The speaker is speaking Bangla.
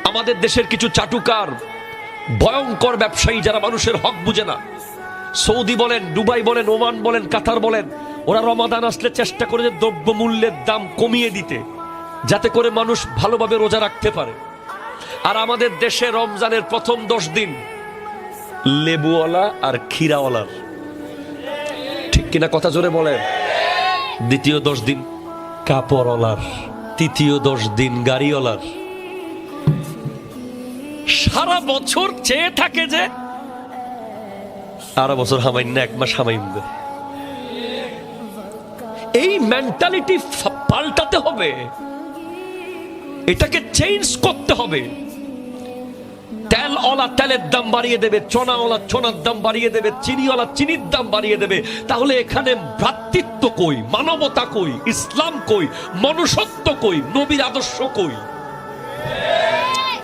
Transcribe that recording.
আমাদের দেশের কিছু চাটুকার ভয়ঙ্কর ব্যবসায়ী যারা মানুষের হক বুঝে না, সৌদি বলেন, দুবাই বলেন, ওমান বলেন, কাতার বলেন, ওরা রমাদান আসলে চেষ্টা করে যে দ্রব্য মূল্যের দাম কমিয়ে দিতে, যাতে করে মানুষ ভালোভাবে রোজা রাখতে পারে। আর আমাদের দেশে রমজানের প্রথম 10 দিন লেবুওয়ালা আর ক্ষীরাওয়ালার, ঠিক কিনা কথা জোরে বলেন। দ্বিতীয় 10 দিন কাপড়ওয়ালার, তৃতীয় 10 দিন গাড়িওয়ালার। সারা বছর চেয়ে থাকে যে সারা বছর হামাইন না, 1 মাস হামাইন। এই মেন্টালিটি পাল্টাতে হবে, এটাকে চেঞ্জ করতে হবে। তেলওয়ালা তেলের দাম বাড়িয়ে দেবে, চনাওয়ালা চনার দাম বাড়িয়ে দেবে, চিনিওয়ালা চিনির দাম বাড়িয়ে দেবে। তাহলে এখানে ভ্রাতৃত্ব কই, মানবতা কই, ইসলাম কই, মনুষ্যত্ব কই, নবীর আদর্শ কই?